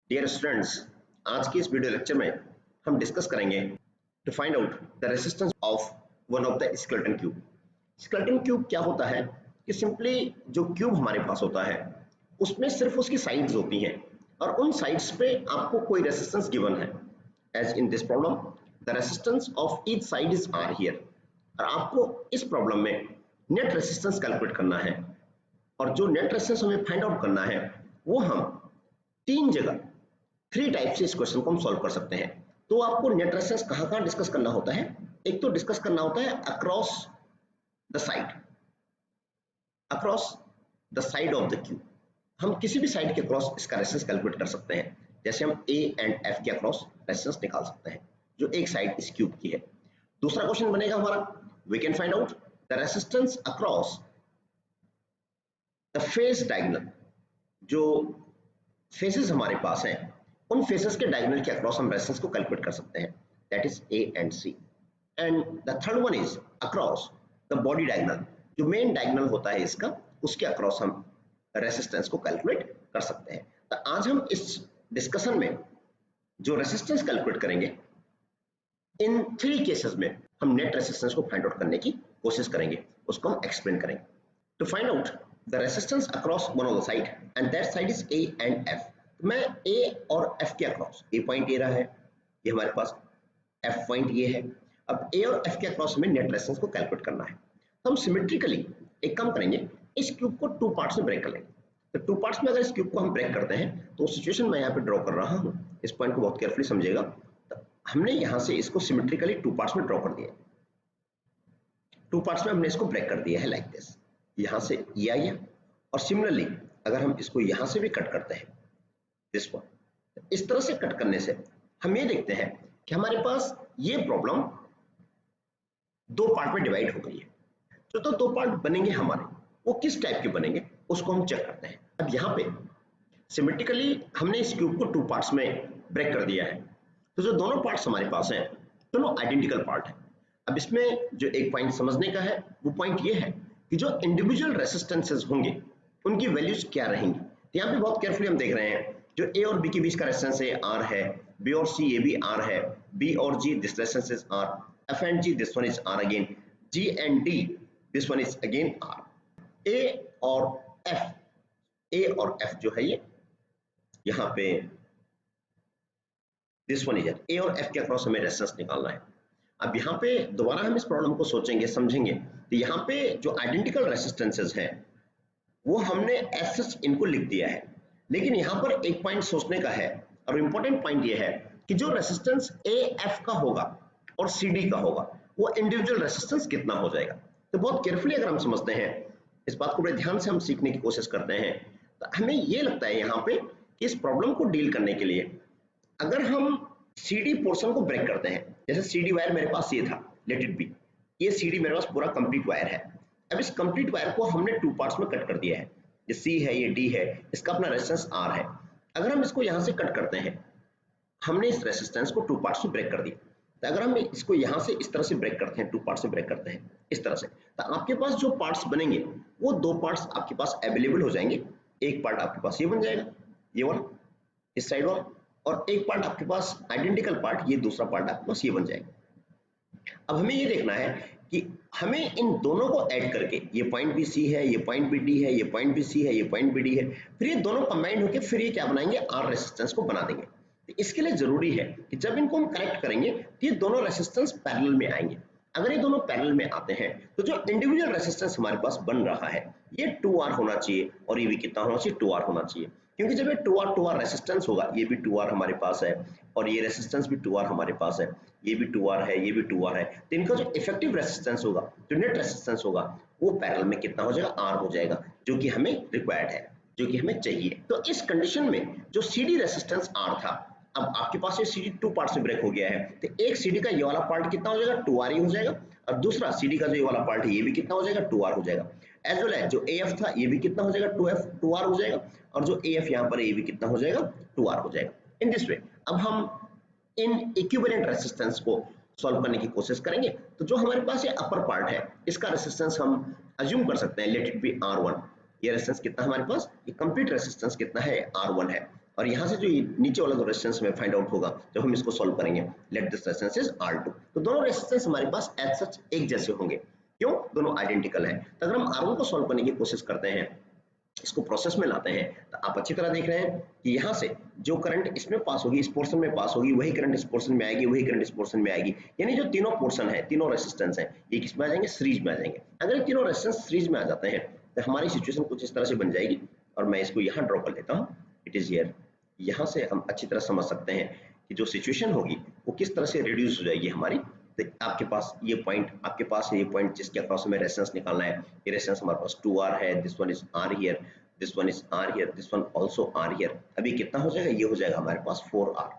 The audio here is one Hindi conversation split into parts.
डियर स्टूडेंट्स, आज के इस वीडियो लेक्चर में हम डिस्कस करेंगे to find out the resistance of one of the skeleton cube. Skeleton cube क्या होता है कि सिंपली जो क्यूब हमारे पास होता है उसमें सिर्फ उसकी साइड्स होती हैं और उन साइड्स पे आपको कोई रेसिस्टेंस गिवन है। As in this problem the resistance of each side is R here, और आपको इस प्रॉब्लम में नेट रेसिस्टेंस कैलकुलेट करना है। और जो नेट रेसिस्टेंस हमें फाइंड आउट करना है वो हम तीन जगह थ्री टाइप से इस क्वेश्चन को हम सॉल्व कर सकते हैं। तो आपको नेट रेसिस्टेंस कहाँ डिस्कस करना होता है? एक तो डिस्कस करना होता है across the side of the cube. हम किसी भी साइड के अक्रॉस इसका रेसिस्टेंस कैलकुलेट कर सकते हैं। जैसे हम ए एंड एफ के अक्रॉस रेसिस्टेंस निकाल सकते हैं जो एक साइड इस क्यूब की है। दूसरा क्वेश्चन बनेगा हमारा, we can find out the resistance across the face diagonal. जो फेसेस हमारे पास हैं उन फेसेस के डायगोनल के अक्रॉस हम रेसिस्टेंस को कैलकुलेट कर सकते हैं, that is A and C. And the third one is across the body diagonal. जो मेन डायगोनल होता है इसका, उसके अक्रॉस हम रेसिस्टेंस को कैलकुलेट कर सकते हैं। तो आज हम इस डिस्कशन में जो रेसिस्टेंस कैलकुलेट करेंगे, इन थ्री केसेस में हम नेट रेसिस्टेंस को फाइंड आउट करने की कोशिश करेंगे, उसको हम एक्सप्लेन करेंगे। To find out the resistance across one of the side and that side is A and F. मैं ए और एफ के अक्रॉस, ए पॉइंट ये रहा है, ये हमारे पास एफ पॉइंट ये है। अब ए और एफ के अक्रॉस में नेट रेसिस्टेंस को कैलकुलेट करना है। तो हम सिमेट्रिकली एक काम करेंगे, इस क्यूब को टू पार्ट्स में ब्रेक कर लेंगे। तो टू पार्ट्स में अगर इस क्यूब को हम ब्रेक करते हैं तो सिचुएशन मैं यहाँ पे ड्रॉ कर रहा हूँ, इस पॉइंट को बहुत केयरफुली समझिएगा। तो हमने यहाँ से इसको सिमेट्रिकली टू पार्ट्स में ड्रॉ कर दिया, टू पार्ट्स में हमने इसको ब्रेक कर दिया है लाइक दिस। यहाँ से ये आया, और सिमिलरली अगर हम इसको यहाँ से भी कट करते हैं दिस वन, इस तरह से कट करने से हम ये देखते हैं कि हमारे पास ये प्रॉब्लम दो पार्ट में डिवाइड हो गई है। तो दो पार्ट बनेंगे हमारे, वो किस टाइप के बनेंगे उसको हम चेक करते हैं। अब यहाँ पे सिमेट्रिकली हमने इस क्यूब को टू पार्ट्स में ब्रेक कर दिया है। तो जो दोनों पार्ट्स हमारे पास हैं दोनों आइडेंटिकल पार्ट है। अब इसमें जो एक पॉइंट समझने का है वो पॉइंट ये है कि जो इंडिविजुअल रेसिस्टेंसेस होंगे उनकी वैल्यूज क्या रहेंगी। तो यहाँ पे बहुत केयरफुली हम देख रहे हैं, जो ए और बी के बीच का रेजिस्टेंस है आर है, बी और सी ये भी आर है, बी और G this resistance is R, F and G this one is R again, G and D this one is again R. A और एफ जो है ये यहाँ पे दिस वन इज ए और एफ के अक्रॉस हमें रेजिस्टेंस निकालना है। अब यहाँ पे दोबारा हम इस प्रॉब्लम को सोचेंगे, समझेंगे, तो यहाँ पे जो आइडेंटिकल रेजिस्टेंसेस हैं वो हमने एज सच इनको लिख दिया है। लेकिन यहाँ पर एक पॉइंट सोचने का है, और इंपॉर्टेंट पॉइंट ये है कि जो रेसिस्टेंस ए एफ का होगा और सी डी का होगा वो इंडिविजुअल रेसिस्टेंस कितना हो जाएगा। तो बहुत केयरफुली अगर हम समझते हैं, इस बात को बड़े ध्यान से हम सीखने की कोशिश करते हैं, तो हमें ये लगता है यहाँ पे कि इस प्रॉब्लम को डील करने के लिए अगर हम सी डी पोर्शन को ब्रेक करते हैं, जैसे सी डी वायर मेरे पास ये था, लेट इट बी, ये सी डी मेरे पास पूरा कंप्लीट वायर है। अब इस कंप्लीट वायर को हमने टू पार्ट्स में कट कर दिया है, ये सी है ये डी है, इसका अपना रेजिस्टेंस आर है। अगर हम इसको यहाँ से कट करते हैं, हमने इस रेजिस्टेंस को टू पार्ट्स में ब्रेक कर दिया। तो अगर हम इसको यहाँ से इस तरह से ब्रेक करते हैं, टू पार्ट्स में ब्रेक करते हैं इस तरह से, तो आपके पास जो पार्ट्स बनेंगे वो दो पार्ट्स आपके पास अवेलेबल हो जाएंगे। एक पार्ट आपके पास ये बन जाएगा, ये वाला इस साइड वाला, और एक पार्ट आपके पास आइडेंटिकल पार्ट, ये दूसरा पार्ट आपके पास ये बन जाएगा। अब हमें ये देखना है कि हमें इन दोनों को ऐड करके, ये पॉइंट बी सी है, ये पॉइंट बी डी है, ये पॉइंट बी सी है, ये पॉइंट बी डी है, फिर ये दोनों कंबाइंड होकर फिर ये क्या बनाएंगे, आर रेसिस्टेंस को बना देंगे। तो इसके लिए जरूरी है कि जब इनको हम कनेक्ट करेंगे तो ये दोनों रेसिस्टेंस पैरेलल में आएंगे। अगर ये दोनों पैरेलल में आते हैं तो जो इंडिविजुअल रेसिस्टेंस हमारे पास बन रहा है ये 2R होना चाहिए, और ये भी कितना होना चाहिए, 2R होना चाहिए। क्योंकि जब ये 2R रेसिस्टेंस होगा, ये भी 2R हमारे पास है और ये रेसिस्टेंस भी 2R हमारे पास है, ये भी 2R है, ये भी 2R है, तो इनका जो इफेक्टिव रेसिस्टेंस होगा, जो नेट रेसिस्टेंस होगा, वो पैरेलल में कितना हो जाएगा, R हो जाएगा, जो कि हमें रिक्वायर्ड है, जो कि हमें चाहिए। तो इस कंडीशन में जो CD रेसिस्टेंस R था, अब आपके पास ये CD टू पार्ट्स में ब्रेक हो गया है, तो एक CD का ये वाला पार्ट कितना हो जाएगा, 2R ही हो जाएगा, और दूसरा CD का जो ये वाला पार्ट है ये भी कितना हो जाएगा, 2R हो जाएगा। एज वेल एज जो AF था ये भी कितना हो जाएगा, 2R हो जाएगा, और जो AF यहाँ पर ये भी कितना हो जाएगा, 2R हो जाएगा। इन दिस वे अब हम इन इक्विवेलेंट रेसिस्टेंस को सॉल्व करने की कोशिश करेंगे। तो जो हमारे पास ये अपर पार्ट है इसका रेसिस्टेंस हम अज्यूम कर सकते हैं, लेट इट बी R1। ये रेसिस्टेंस कितना हमारे पास, ये कंप्लीट रेसिस्टेंस कितना है, R1 है, और यहाँ से जो नीचे वाला जो रेजिस्टेंस में फाइंड आउट होगा जब हम इसको सॉल्व करेंगे, let this resistance is R2, तो दोनों रेजिस्टेंस हमारे पास एज सच एक जैसे होंगे, क्यों, दोनों आइडेंटिकल हैं। तो अगर हम R1 को सॉल्व करने की कोशिश करते हैं, इसको प्रोसेस में लाते हैं, तो आप अच्छी तरह देख रहे हैं कि यहाँ से जो करंट इसमें पास होगी, इस पोर्शन में पास होगी, वही करंट इस पोर्शन में आएगी, वही करंट इस पोर्शन में आएगी, यानी जो तीनों पोर्शन है, तीनों रेजिस्टेंस है, ये किस में आ जाएंगे, सीरीज में आ जाएंगे। अगर ये तीनों रेजिस्टेंस सीरीज में आ जाते हैं तो हमारी सिचुएशन कुछ इस तरह से बन जाएगी, और मैं इसको यहाँ ड्रॉ कर लेता हूँ, इट इज हियर। यहाँ से हम अच्छी तरह समझ सकते हैं कि जो सिचुएशन होगी वो किस तरह से रिड्यूस हो जाएगी हमारी। तो आपके पास ये पॉइंट, आपके पास ये पॉइंट जिसके अक्रॉस हमें रेजिस्टेंस निकालना है, ये रेजिस्टेंस हमारे पास 2R है, this one is R here, this one is R here, this one also R here. अभी कितना हो जाएगा, ये हो जाएगा हमारे पास 4R।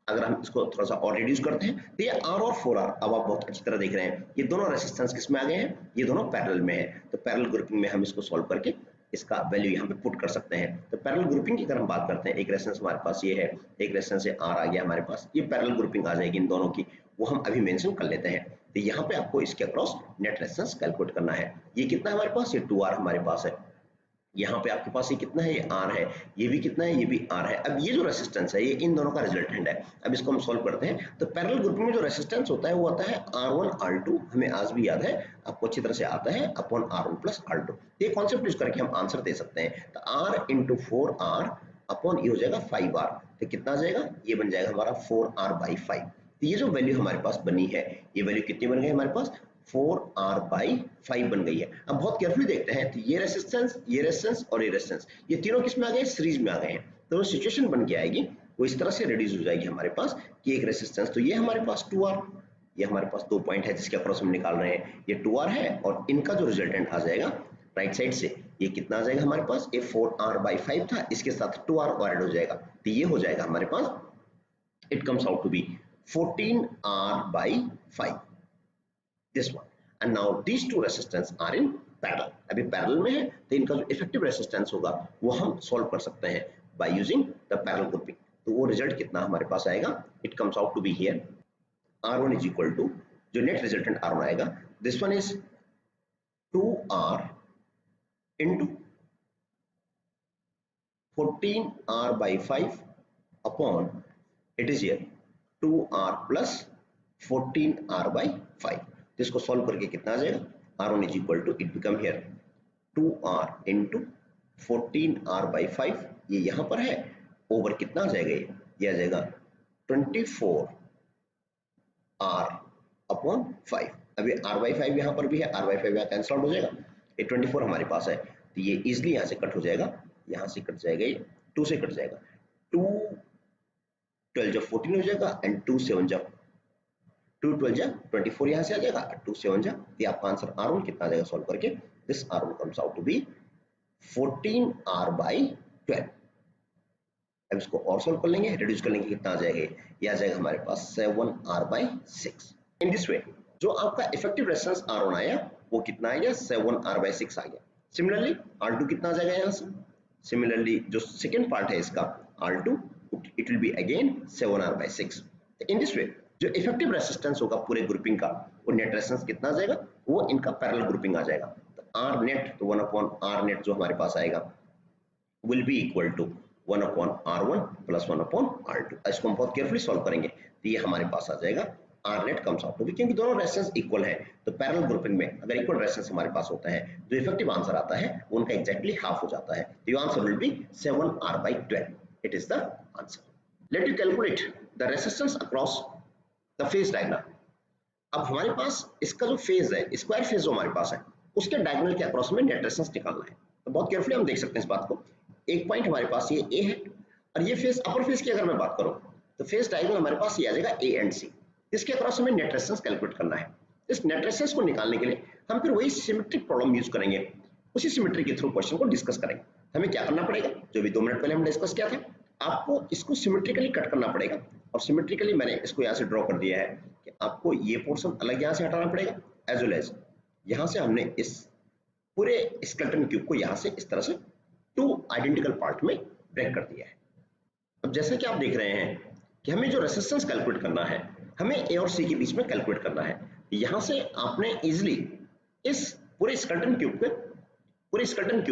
अगर हम इसको थोड़ा सा और रिड्यूस करते हैं तो ये R और 4R, अब आप बहुत अच्छी तरह देख रहे हैं ये दोनों रेजिस्टेंस किस में आ गए हैं, ये दोनों पैरेलल में है। तो पैरेलल ग्रुपिंग में हम इसको सॉल्व करके इसका वैल्यू यहाँ पे पुट कर सकते हैं। तो पैरेलल ग्रुपिंग की अगर हम बात करते हैं, एक रेजिस्टेंस हमारे पास ये है, एक रेजिस्टेंस से R आ गया हमारे पास, ये पैरेलल ग्रुपिंग आ जाएगी इन दोनों की, वो हम अभी मेंशन कर लेते हैं। तो यहाँ पे आपको इसके अक्रॉस नेट रेजिस्टेंस कैलकुलेट करना है। ये कितना है हमारे पास, ये 2R हमारे पास है। यहाँ पे आपके पास ये कितना है, ये R है, ये भी कितना है, ये भी R है। अब ये जो रेजिस्टेंस है ये इन दोनों का रिजल्टेंट है। अब इसको हम सॉल्व करते हैं, तो पैरेलल ग्रुपिंग में जो रेजिस्टेंस होता है वो आता है R1 R2, हमें आज भी याद है, आपको अच्छी तरह से आता है, अपॉन R1 प्लस R2। ये कॉन्सेप्ट यूज करके हम आंसर दे सकते हैं। तो R इंटू 4R अपॉन ये हो जाएगा 5R, तो कितना आ जाएगा, ये बन जाएगा हमारा 4R/5। तो ये जो वैल्यू हमारे पास बनी है, ये वैल्यू कितनी बन गई हमारे पास, 4R/5 बन गई है। अब बहुत केयरफुली देखते हैं, तो ये रेजिस्टेंस और ये रेजिस्टेंस, ये तीनों किस में आ गए, सीरीज में आ गए हैं। तो सिचुएशन बन के आएगी वो इस तरह से रिड्यूस हो जाएगी हमारे पास कि एक रेजिस्टेंस तो ये हमारे पास 2R, ये हमारे पास 2 पॉइंट है जिसके अक्रॉस हम निकाल रहे हैं, ये 2R है, और इनका जो रिजल्टेंट आ जाएगा राइट साइड से, ये कितना आ जाएगा हमारे पास, ये 4R/5 था, इसके साथ 2R और ऐड हो जाएगा, तो ये हो जाएगा हमारे पास, it comes out to be 14R/5, this one, and now these two resistance are in parallel। अभी पैरेलल में है तो इनका जो इफेक्टिव रेजिस्टेंस होगा वो हम सॉल्व कर सकते हैं by using the parallel grouping. तो वो रिजल्ट कितना हमारे पास आएगा, it comes out to be here R1 is equal to, जो नेट रिजल्टेंट R1 आएगा, this one is 2R into 14R/5 upon, it is here 2R plus 14R/5। इसको सॉल्व करके कितना आ जाएगा, R1 is equal to, it become here 2R into 14R/5, ये यहाँ पर है, ओवर कितना आ जाएगा, ये आ जाएगा 24R अपॉन 5। अभी R/5 यहाँ पर भी है, R/5 यहाँ कैंसिल आउट हो जाएगा, ये 24 हमारे पास है, तो ये इजिली यहाँ से कट हो जाएगा, यहाँ से कट जाएगा, ये 2 से कट जाएगा, 2 12 जब 14 हो जाएगा, एंड 2 7 जब 2 12 जा 24 यहाँ से आ जाएगा, 2 7 जा, ये आपका आंसर R1 कितना आ जाएगा सॉल्व करके, this R1 comes out to be 14R/12। अब इसको और सॉल्व कर लेंगे, रिड्यूस कर लेंगे, कितना आ जाएगा, ये आ जाएगा हमारे पास 7R/6। इन दिस वे जो आपका इफेक्टिव रेजिस्टेंस R1 आया वो कितना आ गया, 7R/6 आ गया। सिमिलरली R2 कितना आ जाएगा यहाँ से, सिमिलरली जो सेकेंड पार्ट है इसका R2, it will be again 7R/6। In this way जो इफेक्टिव रेजिस्टेंस होगा पूरे ग्रुपिंग का, वो नेट रेजिस्टेंस कितना आ जाएगा, वो इनका पैरेलल ग्रुपिंग आ जाएगा। तो R नेट, तो 1/R नेट जो हमारे पास आएगा will be equal to 1/R1 plus 1/R2। इसको हम बहुत केयरफुली सॉल्व करेंगे, तो ये हमारे पास आ जाएगा R net comes out to be, क्योंकि दोनों रेजिस्टेंस इक्वल है, तो पैरेलल ग्रुपिंग में अगर इक्वल रेजिस्टेंस हमारे पास होता है, जो इफेक्टिव आंसर आता है उनका एग्जैक्टली हाफ हो जाता है। तो your answer will be 7R/12, it is the answer. Let you calculate the resistance across the phase diagram. अब हमारे पास इसका जो फेज है, स्क्वायर फेज जो हमारे पास है, उसके डायगोनल के अक्रॉस में नेट रेजिस्टेंस निकालना है। तो बहुत केयरफुली हम देख सकते हैं इस बात को। एक पॉइंट हमारे पास ये ए है, और ये फेज, अपर फेज की अगर मैं बात करूं तो फेज डायगोनल हमारे पास ये आ जाएगा ए एंड सी। इसके अक्रॉस हमें नेट रेजिस्टेंस कैलकुलेट करना है। इस नेट रेजिस्टेंस को निकालने के लिए हम फिर वही सिमेट्रिक प्रॉब्लम यूज करेंगे, उसी सिमेट्री के थ्रू क्वेश्चन को डिस्कस करेंगे। हमें क्या करना पड़ेगा, जो भी 2 मिनट पहले हम डिस्कस किया था, आपको इसको सिमेट्रिकली कट करना पड़ेगा। और सिमेट्रिकली मैंने इसको यहाँ से ड्रॉ कर दिया है कि आपको ये पोर्शन अलग यहाँ से हटाना पड़ेगा, एज वेल एज यहाँ से हमने इस पूरे स्केलेटन क्यूब को यहाँ से इस तरह से 2 आइडेंटिकल पार्ट में ब्रेक कर दिया है। अब जैसे कि आप देख रहे हैं कि हमें जो रेजिस्टेंस कैलकुलेट करना है, हमें ए और सी के बीच में कैलकुलेट करना है। यहाँ से आपने इजिली इस पूरे स्केलेटन क्यूब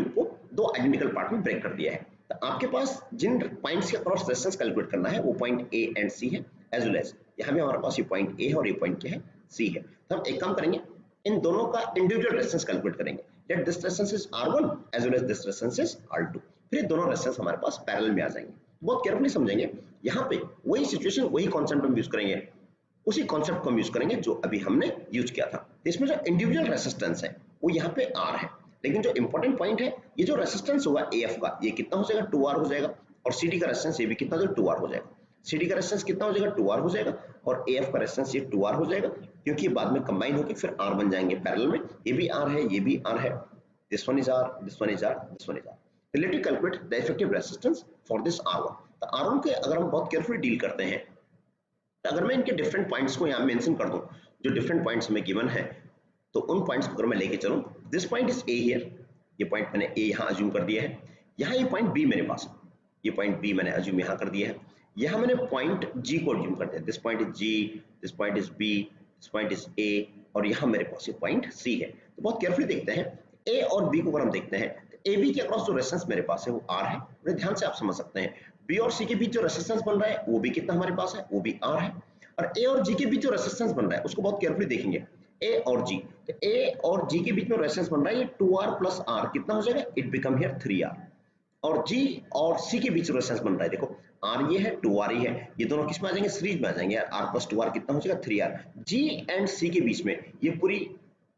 को 2 आइडेंटिकल पार्ट में ब्रेक कर दिया है। तो आपके पास जिन पॉइंट्स के अक्रॉस रेजिस्टेंस कैलकुलेट करना है वो पॉइंट ए एंड सी है, एज वेल एज यहाँ भी हमारे पास ये पॉइंट ए है और ये पॉइंट क्या है, सी है। तो हम एक काम करेंगे, इन दोनों का इंडिविजुअल रेजिस्टेंस कैलकुलेट करेंगे। Let this resistance is R1 as well as this resistance is R2। फिर दोनों रेजिस्टेंस हमारे पास पैरेलल में आ जाएंगे। बहुत केयरफुली समझेंगे, यहाँ पे वही सिचुएशन वही कॉन्सेप्ट हम यूज करेंगे, उसी कॉन्सेप्ट को हम यूज करेंगे जो अभी हमने यूज किया था। इसमें जो इंडिविजुअल रेजिस्टेंस है वो यहाँ पे R है, लेकिन जो इंपॉर्टेंट पॉइंट है ये जो रेजिस्टेंस होगा AF का ये कितना हो जाएगा, 2R हो जाएगा, और CD का रेजिस्टेंस ये भी कितना हो जाएगा, 2R हो जाएगा। CD का रेजिस्टेंस कितना हो जाएगा, 2R हो जाएगा, और AF का रेजिस्टेंस ये 2R हो जाएगा, क्योंकि ये बाद में कंबाइन होकर फिर R बन जाएंगे पैरेलल में। ये भी R है, ये भी R है, this one is R, this one is R, this one is R। Let us calculate the effective resistance for this R1। तो R1 के अगर हम बहुत केयरफुली डील करते हैं, तो अगर मैं इनके डिफरेंट पॉइंट्स को यहाँ मेंशन कर दूं, जो डिफरेंट पॉइंट्स में गिवन है, तो उन पॉइंट्स को अगर मैं लेके चलूं, this point is A here, ये पॉइंट मैंने A यहाँ अज्यूम कर दिया है, यहाँ ये पॉइंट B मेरे पास है, ये पॉइंट B मैंने अज्यूम यहाँ कर दिया है, यहाँ मैंने पॉइंट G को अज्यूम कर दिया, this point is G, this point is B, this point is A, और यहाँ मेरे पास ये पॉइंट C है। तो बहुत केयरफुली देखते हैं, A और B को अगर हम देखते हैं, तो AB के अक्रॉस जो रेजिस्टेंस मेरे पास है वो R है, बड़े ध्यान से आप समझ सकते हैं। B और C के बीच जो रेजिस्टेंस बन रहा है वो भी कितना हमारे पास है, वो भी R है, और A और G के बीच जो रेजिस्टेंस बन रहा है उसको बहुत केयरफुली देखेंगे, A और G, तो A और G के बीच में रेजिस्टेंस बन रहा है ये 2R प्लस R, कितना हो जाएगा, इट बिकम हियर 3R, और G और C के बीच रेजिस्टेंस बन रहा है, देखो R ये है, 2R ही है, ये दोनों किस में आ जाएंगे, सीरीज में आ जाएंगे, R प्लस 2R कितना हो जाएगा, 3R। G एंड C के बीच में ये पूरी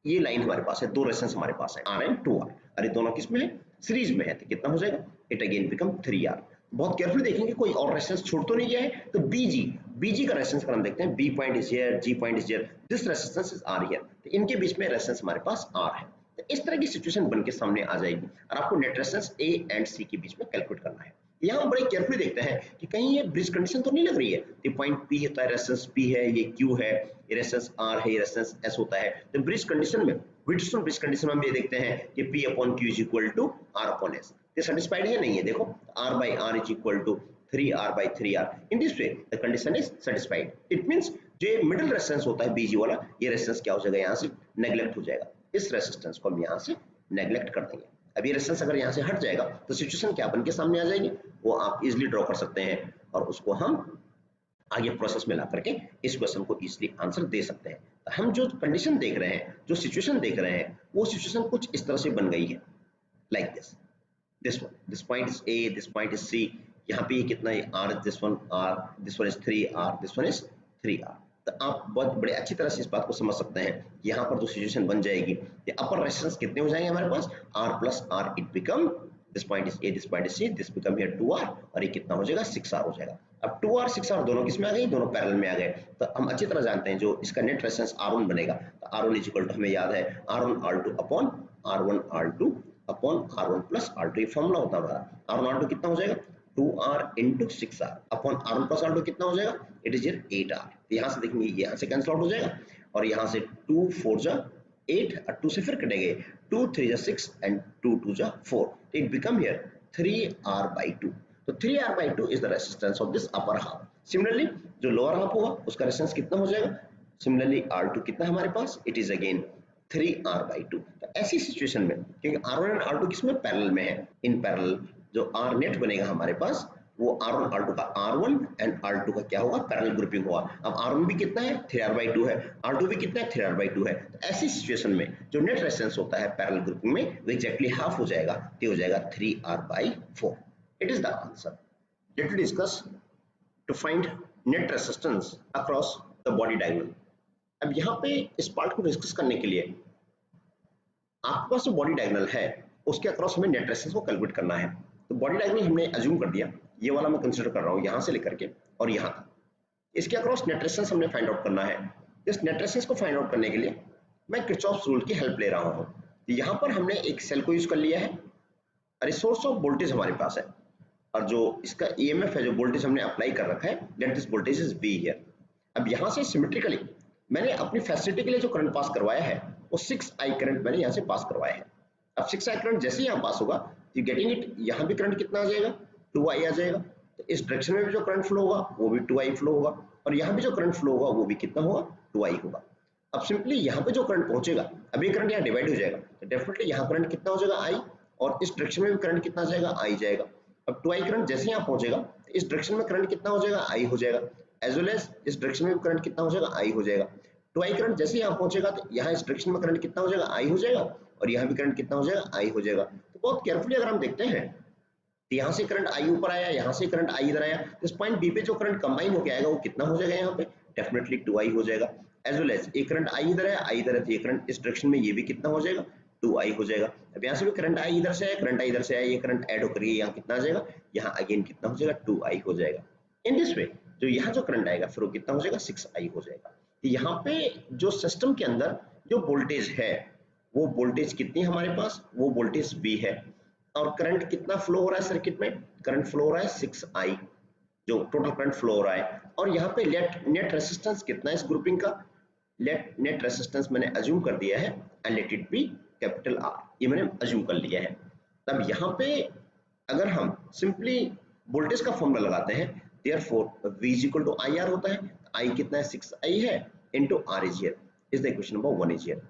ये लाइन हमारे पास है, दो रेजिस्टेंस हमारे पास है, R एंड 2R, और ये दोनों किस में है, सीरीज में है, तो कितना हो जाएगा, इट अगेन बिकम 3R। बहुत केयरफुली देखेंगे कोई और रेजिस्टेंस छूट तो नहीं गया है। तो BG का रेजिस्टेंस अगर हम देखते हैं, B point is here, G point is here, this resistance is R here, तो इनके बीच में रेजिस्टेंस हमारे पास R है। तो इस तरह की सिचुएशन बन के सामने आ जाएगी, और आपको net resistance A and C के बीच में कैलकुलेट करना है। यहाँ हम बड़े केयरफुली देखते हैं कि कहीं ये ब्रिज कंडीशन तो नहीं लग रही है, तो पॉइंट P होता है, रेजिस्टेंस P है, ये Q है, ये रेजिस्टेंस R है, ये रेजिस्टेंस S होता है। तो ब्रिज कंडीशन में, व्हिटस्टोन ब्रिज कंडीशन में हम ये देखते हैं कि P upon Q is equal to R upon S। ये सेटिस्फाइड है, नहीं है, देखो R by R is equal to 3R by 3R। In this way, the condition is satisfied. It means जो ये मिडिल रेजिस्टेंस होता है BG वाला, ये रेजिस्टेंस क्या हो जाएगा, यहाँ से नेग्लेक्ट हो जाएगा, इस रेजिस्टेंस को हम यहाँ से नेग्लेक्ट कर देंगे। अब ये रेजिस्टेंस अगर यहाँ से हट जाएगा तो सिचुएशन क्या बन के सामने आ जाएगी, वो आप इजिली ड्रॉ कर सकते हैं, और उसको हम आगे प्रोसेस में ला करके इस क्वेश्चन को इजिली आंसर दे सकते हैं। तो हम जो कंडीशन देख रहे हैं, जो सिचुएशन देख रहे हैं, वो सिचुएशन कुछ इस तरह से बन गई है, like this one, this point is A, this point is C, यहाँ पे कितना है R, this one R, this one is 3R, this one is 3R। तो आप बहुत बड़े अच्छी तरह से इस बात को समझ सकते हैं, यहाँ पर जो सिचुएशन बन जाएगी, ये अपर रेजिस्टेंस कितने हो जाएंगे हमारे पास, R plus R, it become this point is A, this point is C, this become here 2R, और ये कितना हो जाएगा, 6R हो जाएगा। अब 2R 6R दोनों किस में आ गए, दोनों पैरेलल में आ गए। तो हम अच्छी तरह जानते हैं जो इसका नेट रेजिस्टेंस R1 बनेगा, तो R1 इज इक्वल टू हमें याद है R1 R2 upon R1 R2 upon R1 plus R2, ये फॉर्मूला होता है हमारा। R1 R2 कितना हो जाएगा, 2R into 6R upon R1 plus R2 कितना हो जाएगा, इट इज 8R। तो यहाँ से देखेंगे, यहाँ से कैंसिल आउट हो जाएगा, और यहाँ से 2 4 जा 8, और 2 से फिर कटेंगे, 2 3 जा 6 एंड 2 2 जा 4, it become here 3R by 2। तो 3R by 2 is the resistance of this upper half. Similarly जो लोअर हाफ होगा उसका रेजिस्टेंस कितना हो जाएगा, सिमिलरली R2 कितना है हमारे पास, it is again 3R by 2। तो ऐसी सिचुएशन में, क्योंकि R1 और R2 किसमें पैरेलल में है, इन पैरेलल जो R नेट बनेगा हमारे पास, वो R1 R2 का R1 एंड R2 का क्या होगा, पैरेलल ग्रुपिंग होगा। अब R1 भी कितना है, 3R by 2 है, R2 भी कितना है, 3R by 2 है। तो ऐसी सिचुएशन में जो नेट रेजिस्टेंस होता है पैरेलल ग्रुपिंग में, वो एक्जैक्टली हाफ हो जाएगा, तो हो जाएगा 3R by 4। It is the answer. Let us discuss to find net resistance across the body diagonal. अब यहाँ पे इस पार्ट को डिस्कस करने के लिए आपके पास जो बॉडी डायगोनल है उसके अक्रॉस हमें नेट रेजिस्टेंस को कैलकुलेट करना है। तो बॉडी डायगोनल हमने अज्यूम कर दिया, ये वाला मैं कंसीडर कर रहा हूँ, यहाँ से लेकर के और यहाँ तक, इसके अक्रॉस नेट रेजिस्टेंस हमने फाइंड आउट करना है। इस नेट रेजिस्टेंस को फाइंड आउट करने के लिए मैं किरचॉफ्स रूल की हेल्प ले रहा हूँ। तो यहाँ पर हमने एक सेल को यूज कर लिया है, और सोर्स ऑफ वोल्टेज हमारे पास है, और जो इसका EMF है, जो वोल्टेज हमने अप्लाई कर रखा है, let this voltage is V here. अब यहाँ से सिमेट्रिकली मैंने अपनी फैसिलिटी के लिए जो करंट पास करवाया है वो 6I करंट मैंने यहाँ से पास करवाया है। अब 6I करंट जैसे ही यहाँ पास होगा, तो गेटिंग इट, यहाँ भी करंट कितना आ जाएगा, 2I आ जाएगा। तो इस डायरेक्शन में भी जो करंट फ्लो होगा वो भी 2I फ्लो होगा, और यहाँ भी जो करंट फ्लो होगा वो भी कितना होगा, 2I होगा। अब सिंपली यहाँ पे जो करंट पहुंचेगा, अब ये करंट यहाँ डिवाइड हो जाएगा, तो डेफिनेटली यहाँ करंट कितना हो जाएगा, I, और इस डायरेक्शन में भी करंट कितना जाएगा, I जाएगा। अब 2i करंट जैसे यहाँ पहुंचेगा तो इस डायरेक्शन में करंट कितना हो जाएगा, i हो जाएगा, एज वेल एज इस डायरेक्शन में करंट कितना हो जाएगा, i हो जाएगा। 2i करंट जैसे यहाँ पहुंचेगा तो यहाँ इस डायरेक्शन में करंट कितना हो जाएगा, i हो जाएगा, और यहाँ भी करंट कितना हो जाएगा, i हो जाएगा। तो बहुत केयरफुली अगर हम देखते हैं तो यहाँ से करंट i ऊपर आया, यहाँ से करंट i इधर आया, तो इस पॉइंट B पे जो करंट कंबाइन होकर आएगा वो कितना हो जाएगा, यहाँ पे डेफिनेटली 2i हो जाएगा। एज वेल एज एक करंट i इधर है, i इधर है, तो ये करंट इस डायरेक्शन में ये भी कितना हो जाएगा, 2i हो जाएगा। अब यहाँ से भी करंट i इधर से आया, करंट i इधर से आया, ये करंट ऐड होकर यहाँ कितना आ जाएगा, यहाँ अगेन कितना हो जाएगा, 2i हो जाएगा। इन दिस वे जो यहाँ जो करंट आएगा फिर वो कितना हो जाएगा, 6i हो जाएगा। तो यहाँ पे जो सिस्टम के अंदर जो वोल्टेज है वो वोल्टेज कितनी हमारे पास, वो वोल्टेज V है, और करंट कितना फ्लो हो रहा है सर्किट में, करंट फ्लो हो रहा है 6i, जो टोटल करंट फ्लो हो रहा है। और यहाँ पे नेट रेजिस्टेंस कितना है इस ग्रुपिंग का, नेट रेजिस्टेंस मैंने अज्यूम कर दिया है and let it be capital R, ये मैंने अज्यूम कर लिया है। तब यहाँ पे अगर हम सिंपली वोल्टेज का फॉर्मूला लगाते हैं, therefore V is equal to IR होता है, I कितना है, 6i है, into R is here, is the equation number 1 is here.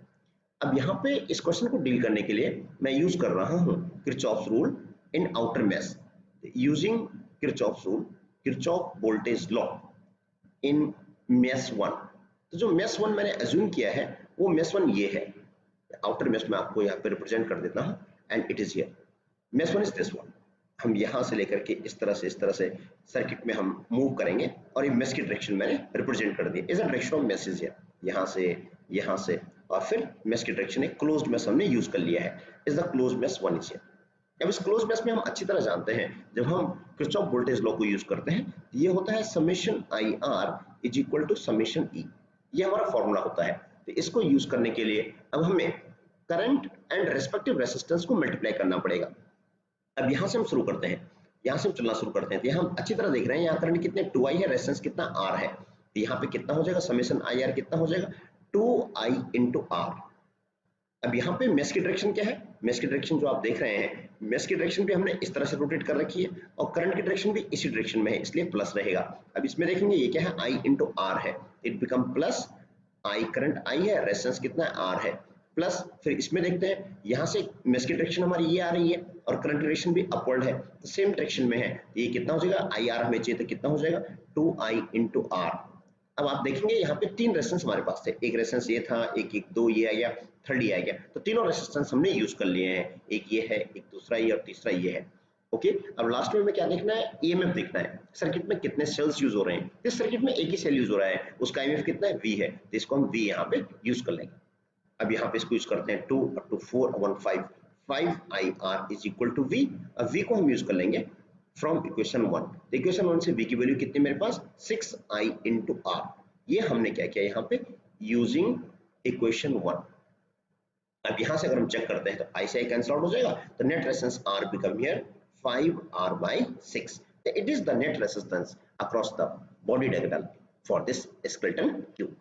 अब यहाँ पे इस क्वेश्चन को डील करने के लिए मैं यूज कर रहा हूँ Kirchhoff's rule in outer mesh, using Kirchhoff's rule, Kirchhoff voltage law in mesh 1। तो जो मेश 1 मैंने अज्यूम किया है वो मेश 1 ये है, आउटर मेश में आपको यहाँ पे रिप्रेजेंट कर देता हूँ, and it is here, mesh 1 is this one. हम यहाँ से लेकर के इस तरह से सर्किट में हम मूव करेंगे, और ये मेश की डायरेक्शन मैंने रिप्रेजेंट कर दी, is a direction of mesh is here, यहाँ से और फिर मेश की डायरेक्शन एक क्लोज्ड मेश हमने यूज कर लिया है, is the closed mesh 1 is here. अब इस क्लोज्ड मेश में हम अच्छी तरह जानते हैं जब हम किरचॉफ वोल्टेज लॉ को यूज करते हैं तो ये होता है summation IR is equal to summation E, ये हमारा फॉर्मूला होता है। तो इसको यूज करने के लिए अब हमें करंट एंड रेस्पेक्टिव रेजिस्टेंस को मल्टीप्लाई करना पड़ेगा। अब यहाँ से हम शुरू करते हैं, यहाँ से हम चलना शुरू करते हैं। तो यहाँ हम अच्छी तरह देख रहे हैं, यहाँ करंट कितने 2i है, रेजिस्टेंस कितना R है, तो यहाँ पे कितना हो जाएगा, समेशन IR कितना हो जाएगा, 2i इंटू R। अब यहाँ पे मेश की डायरेक्शन क्या है, मेश की डायरेक्शन जो आप देख रहे हैं, मेश की डायरेक्शन भी हमने इस तरह से रोटेट कर रखी है, और करंट की डायरेक्शन भी इसी डायरेक्शन में है, इसलिए प्लस रहेगा। अब इसमें देखेंगे ये क्या है, I इंटू R है, it become plus I, current I है, रेजिस्टेंस कितना है, R है, प्लस फिर इसमें देखते हैं यहाँ से मेश की डायरेक्शन हमारी ये आ रही है, और करंट की डायरेक्शन भी अपवर्ड है, तो सेम डायरेक्शन में है, ये कितना हो जाएगा, IR हमें चाहिए तो कितना हो जाएगा, 2i इंटू R। अब आप देखेंगे यहाँ पे 3 रेजिस्टेंस हमारे पास थे, एक रेजिस्टेंस ये था, एक 2 ये आ गया, थर्ड ये आ गया, तो तीनों रेजिस्टेंस हमने यूज कर लिए हैं, एक ये है, एक दूसरा ये, और तीसरा ये है। ओके, अब लास्ट में हमें क्या देखना है, EMF देखना है, सर्किट में कितने सेल्स यूज हो रहे हैं। इस सर्किट में एक ही सेल यूज हो रहा है, उसका EMF कितना है, V है, तो इसको हम V यहाँ पे यूज कर लेंगे। अब यहाँ पे इसको यूज करते हैं 2 up to 4 1 5 5IR is equal to V। अब V को हम यूज कर लेंगे फ्रॉम इक्वेशन 1, इक्वेशन 1 से V की वैल्यू कितनी मेरे पास, 6i इंटू R। ये हमने क्या किया यहाँ पे, यूजिंग इक्वेशन 1। अब यहाँ से अगर हम चेक करते हैं तो I से I कैंसिल आउट हो जाएगा, तो net resistance R become here 5R by 6। It is the net resistance across the body diagonal for this skeleton tube.